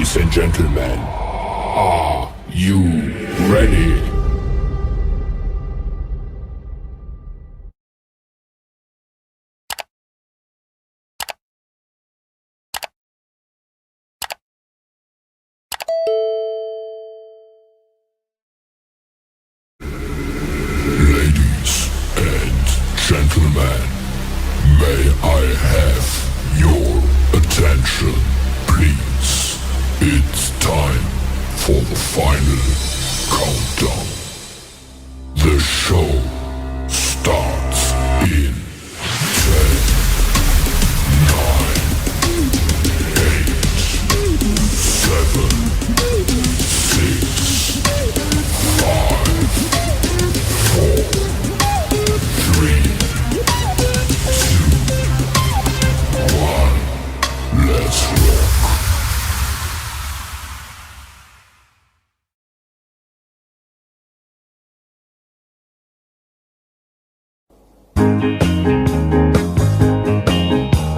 Ladies and gentlemen, are you ready? Ladies and gentlemen, may I have your attention, please? It's time for the final countdown. The show starts in 10, 9, 8, 7, 6, 5, 4, 3, 2, 1. Let's rock.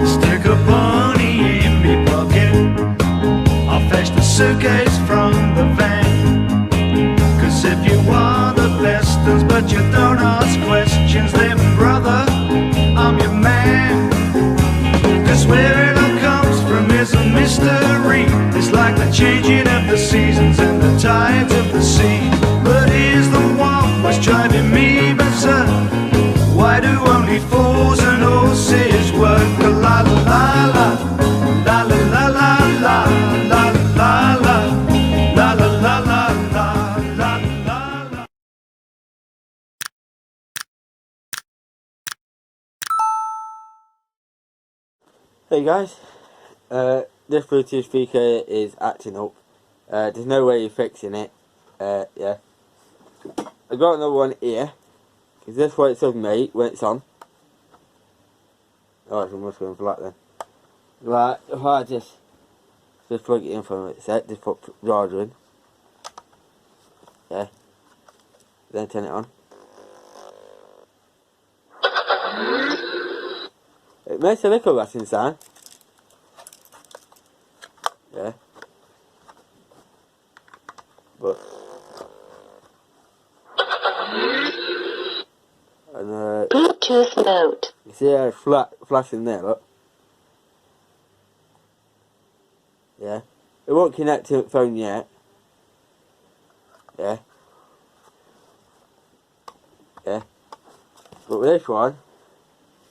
Stick a bunny in me pocket. I'll fetch the suitcase from the van. Cause if you are the best uns but you don't ask questions, then brother, I'm your man. Cause where it all comes from is a mystery. It's like the changing of the seasons and the tides of the sea. But here's the one what's driving me berserk. Why do only fools and horses work? La la la la, la la la la la, la la la, la la la la, la la la. Hey guys, this Bluetooth speaker is acting up. There's no way you're fixing it. Yeah. I got another one here, because this is what it says mate when it's on. Oh, it's almost going flat then. Right, if I just plug it in for a sec, just put charger in. Yeah. Then turn it on. It makes a little rattling sound. Yeah. But and Bluetooth mode. you see how it's flashing there, look. Yeah. It won't connect to the phone yet. Yeah. Yeah. But with this one,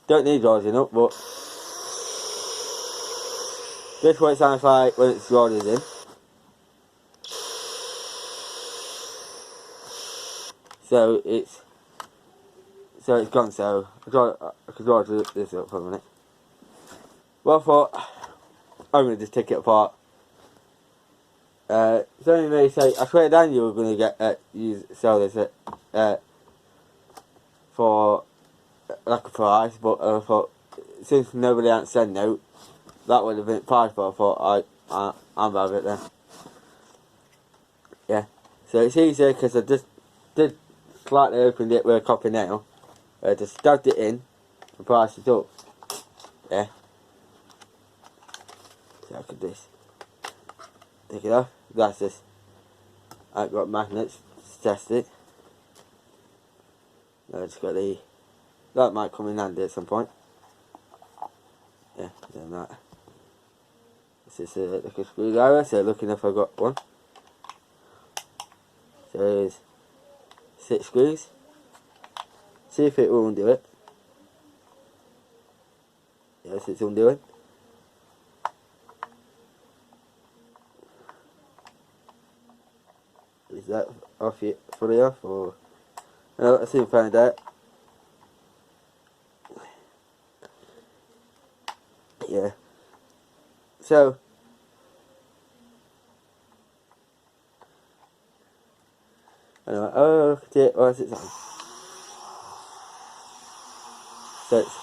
don't need charging up, but this is what it sounds like when it's charged in. So it's gone, so I could charge this up for a minute. Well, I thought I'm going to just take it apart. Somebody may say, I swear down you were going to get sell this for like a price, but I thought since nobody hadn't said no, that would have been price, but I thought I'm out of it then. Yeah, so it's easier because I just did slightly opened it with a copper nail, just stabbed it in and priced it up. Yeah. So I could just take it off. That's just, I've got magnets to test it. I just got that might come in handy at some point. Yeah, then that. This is like a screwdriver, so looking if I got one. So there's 6 screws. See if it will undo it. Yes, it's undoing. Is that off yet? Fully off, or no? I soon find out. Yeah. So anyway, oh look at it. Why is it on? So it's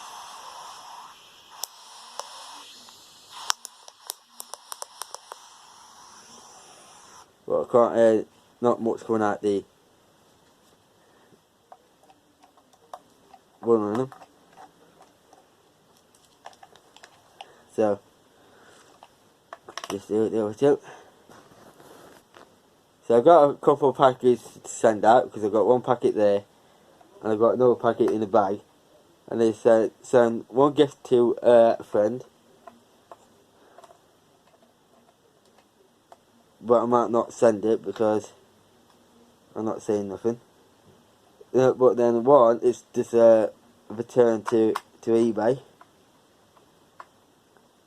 well, I can't. Not much coming out the one of them. So just do it the other two. So I've got a couple of packages to send out because I've got one packet there and I've got another packet in the bag. And they said send one gift to a friend. But I might not send it because I'm not saying nothing. But then one is just a return to eBay.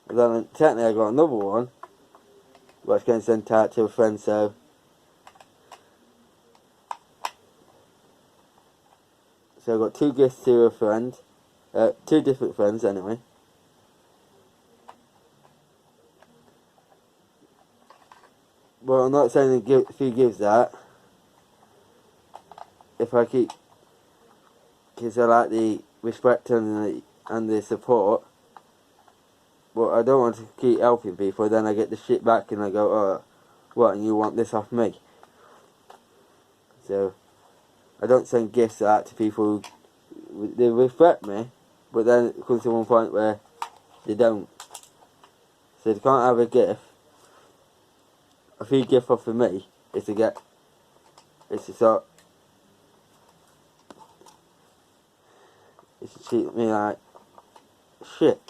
And then technically I got another one which I'm going to send out to a friend, so I've got two gifts to a friend, two different friends anyway. Well, I'm not saying if he gives that, if I keep, because I like the respect and the support, but I don't want to keep helping people, then I get the shit back and I go, oh, what, and you want this off me? So, I don't send gifts out to people who, they respect me, but then it comes to one point where they don't. So they can't have a gift. A free gift off of me is to sort, is to treat me like shit.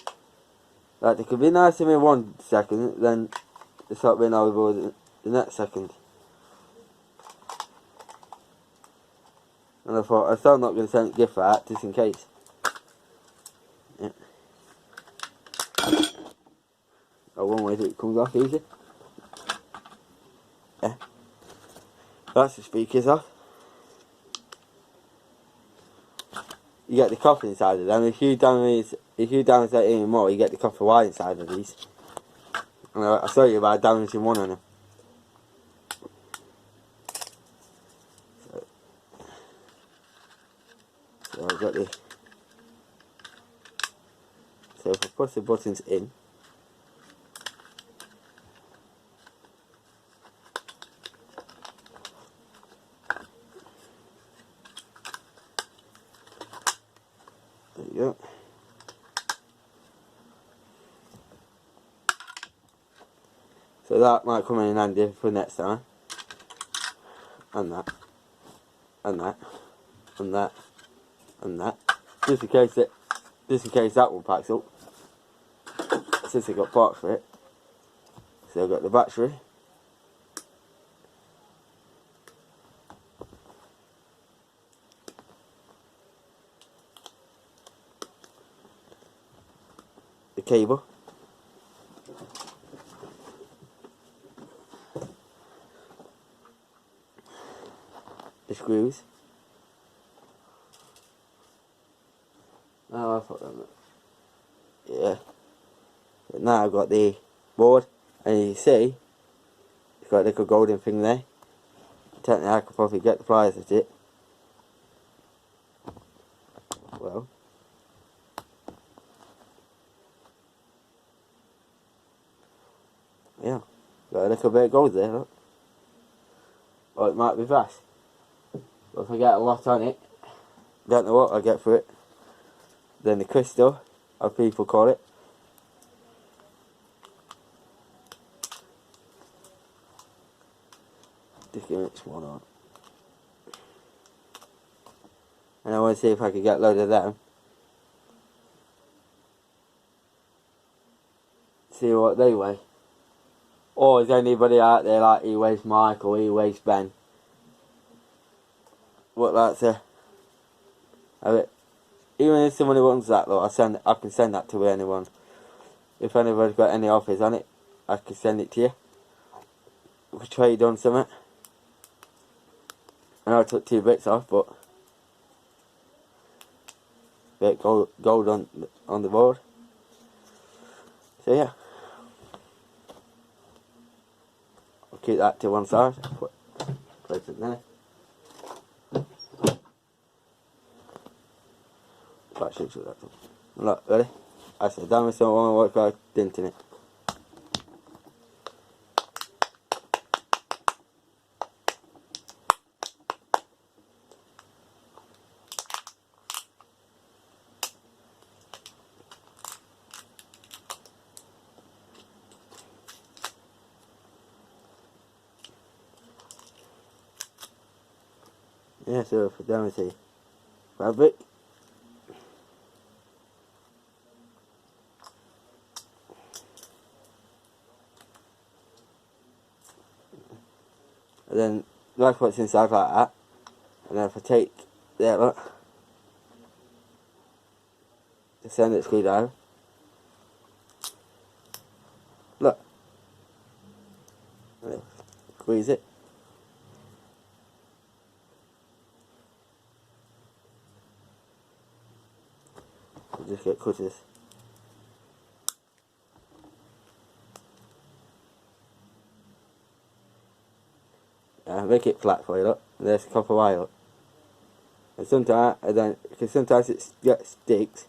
Like, they could be nice to me 1 second, then they start being horrible the next second. And I thought, I'm still not going to send a gift for that, just in case. Yeah. Oh, one way that it comes off easy. Yeah. That's the speakers off. You get the copper inside of them. If you damage that even more, you get the copper wire inside of these. And I saw you about damaging one of them. So I've got the. So if I push the buttons in, there you go. So that might come in handy for next time. And that. And that. And that. And that. Just in case that one packs up. Since I got parts for it. So I've got the battery. The cable. The screws. Oh, I thought that. Yeah. But now I've got the board, and you see, it's got a little golden thing there. Technically, I could probably get the pliers at it. Well. Yeah. Got a little bit of gold there, look. Or it might be brass. But if I get a lot on it, don't know what I'll get for it. Then the crystal, as people call it. Just give it one on. And I want to see if I can get a load of them. See what they weigh. Or is anybody out there like he weighs Mike or he weighs Ben? What that's even if somebody wants that though, I can send that to anyone. If anybody's got any offers on it, I can send it to you. We could trade on something. I know I took 2 bits off, but bit gold on the board. So yeah, I'll keep that to one side. Place it there. That should do that. Look, ready? I said, damn it, so I want to work out dent in it. Yeah, so fidelity fabric. And then like what's inside like that. And then if I take there, look, the send it screwdriver. Look. Squeeze it. You just get cutters. Make it flat for you, look. And there's copper wire, look. And sometimes I don't, because sometimes it sticks.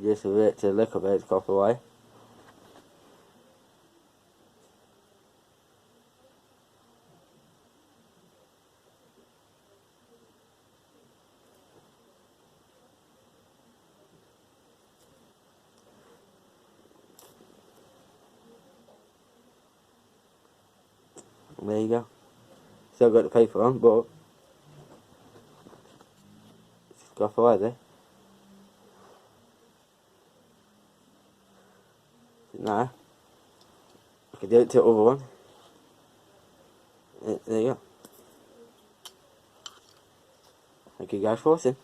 Just a little bit of copper wire. And there you go. Still got the paper on, but it's copper wire there. Now, I can do it to the other one. There you go. Thank you guys for watching.